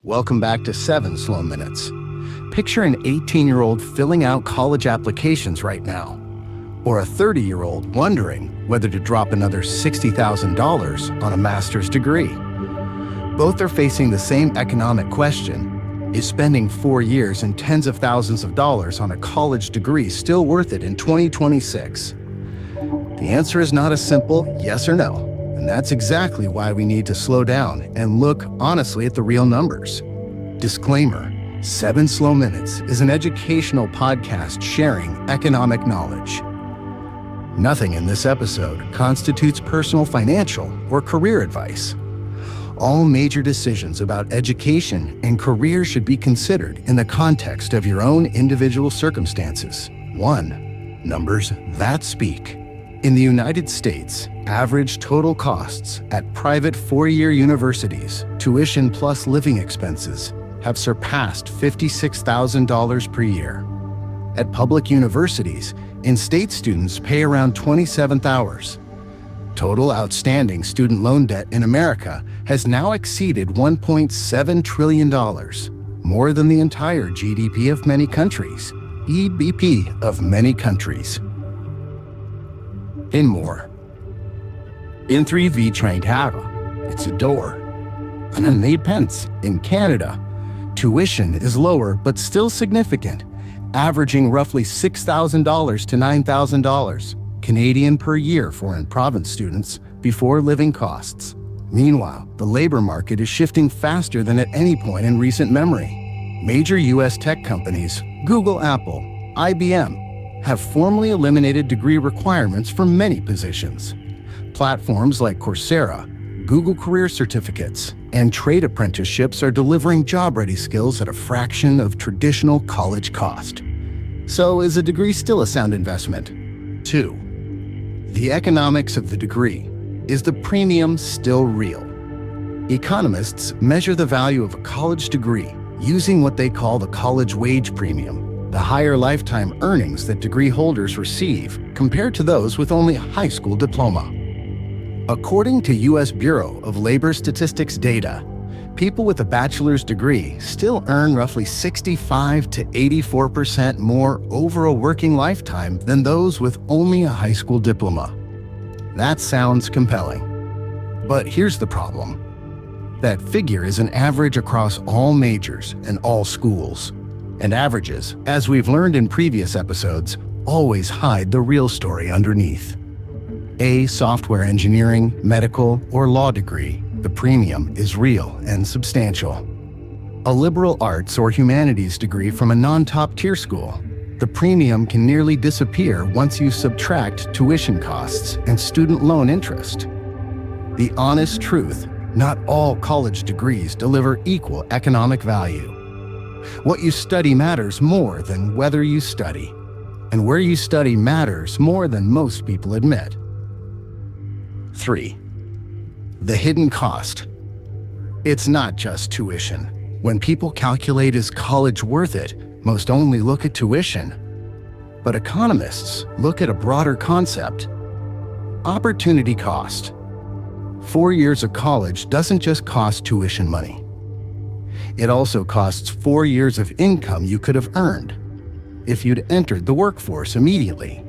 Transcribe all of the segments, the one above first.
Welcome back to 7 Slow Minutes. Picture an 18-year-old filling out college applications right now, or a 30-year-old wondering whether to drop another $60,000 on a master's degree. Both are facing the same economic question: is spending 4 years and tens of thousands of dollars on a college degree still worth it in 2026? The answer is not a simple yes or no. And that's exactly why we need to slow down and look honestly at the real numbers. Disclaimer: 7 Slow Minutes is an educational podcast sharing economic knowledge. Nothing in this episode constitutes personal, financial, or career advice. All major decisions about education and career should be considered in the context of your own individual circumstances. 1. Numbers that speak. In the United States, average total costs at private 4-year universities, tuition plus living expenses, have surpassed $56,000 per year. At public universities, in-state students pay around $27,000. Total outstanding student loan debt in America has now exceeded $1.7 trillion, more than the entire GDP of many countries, EBP of many countries. And more. In 3V Trindhaga, it's a door. And 8 pence in Canada, tuition is lower but still significant, averaging roughly $6,000 to $9,000 Canadian per year for in-province students before living costs. Meanwhile, the labor market is shifting faster than at any point in recent memory. Major U.S. tech companies, Google, Apple, IBM, have formally eliminated degree requirements for many positions. Platforms like Coursera, Google Career Certificates, and trade apprenticeships are delivering job-ready skills at a fraction of traditional college cost. So is a degree still a sound investment? 2. The economics of the degree. Is the premium still real? Economists measure the value of a college degree using what they call the college wage premium, the higher lifetime earnings that degree holders receive compared to those with only a high school diploma. According to U.S. Bureau of Labor Statistics data, people with a bachelor's degree still earn roughly 65 to 84% more over a working lifetime than those with only a high school diploma. That sounds compelling. But here's the problem. That figure is an average across all majors and all schools. And averages, as we've learned in previous episodes, always hide the real story underneath. A software engineering, medical, or law degree, the premium is real and substantial. A liberal arts or humanities degree from a non-top tier school, the premium can nearly disappear once you subtract tuition costs and student loan interest. The honest truth: not all college degrees deliver equal economic value. What you study matters more than whether you study, and where you study matters more than most people admit. 3. The hidden cost. It's not just tuition. When people calculate is college worth it, most only look at tuition. But economists look at a broader concept: opportunity cost. 4 years of college doesn't just cost tuition money. It also costs 4 years of income you could have earned if you'd entered the workforce immediately.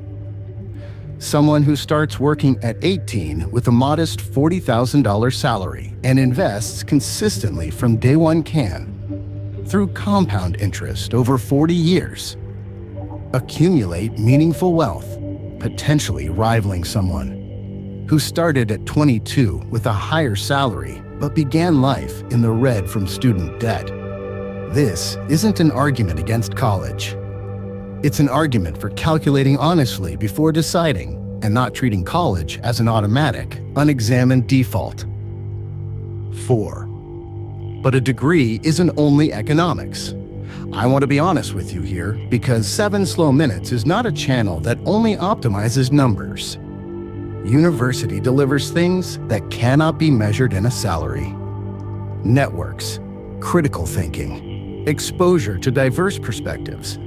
Someone who starts working at 18 with a modest $40,000 salary and invests consistently from day one can, through compound interest over 40 years, accumulate meaningful wealth, potentially rivaling someone who started at 22 with a higher salary but began life in the red from student debt. This isn't an argument against college. It's an argument for calculating honestly before deciding and not treating college as an automatic, unexamined default. 4. But a degree isn't only economics. I want to be honest with you here, because 7 Slow Minutes is not a channel that only optimizes numbers. University delivers things that cannot be measured in a salary. Networks, critical thinking, exposure to diverse perspectives.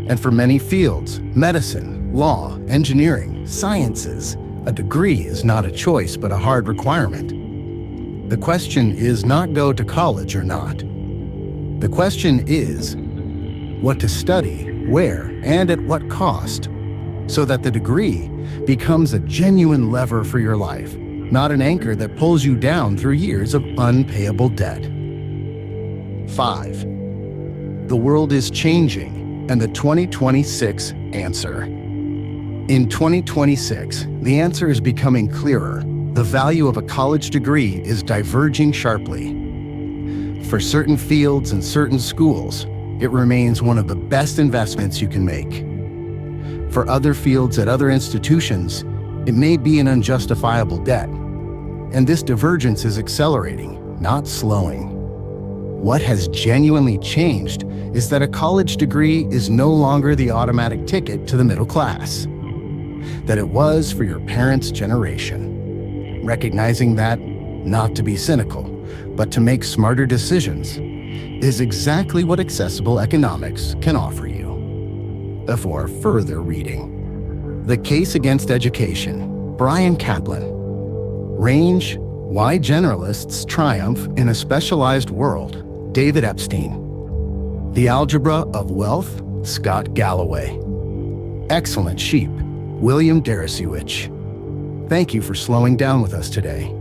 And for many fields, medicine, law, engineering, sciences, a degree is not a choice but a hard requirement. The question is not go to college or not. The question is, what to study, where, and at what cost, so that the degree becomes a genuine lever for your life, not an anchor that pulls you down through years of unpayable debt. 5. The world is changing, and the 2026 answer. In 2026, the answer is becoming clearer. The value of a college degree is diverging sharply. For certain fields and certain schools, it remains one of the best investments you can make. For other fields at other institutions, it may be an unjustifiable debt. And this divergence is accelerating, not slowing. What has genuinely changed is that a college degree is no longer the automatic ticket to the middle class that it was for your parents' generation. Recognizing that, not to be cynical, but to make smarter decisions, is exactly what accessible economics can offer you. For further reading, The Case Against Education, Bryan Caplan. Range, Why Generalists Triumph in a Specialized World, David Epstein. The Algebra of Wealth, Scott Galloway. Excellent Sheep, William Deresiewicz. Thank you for slowing down with us today.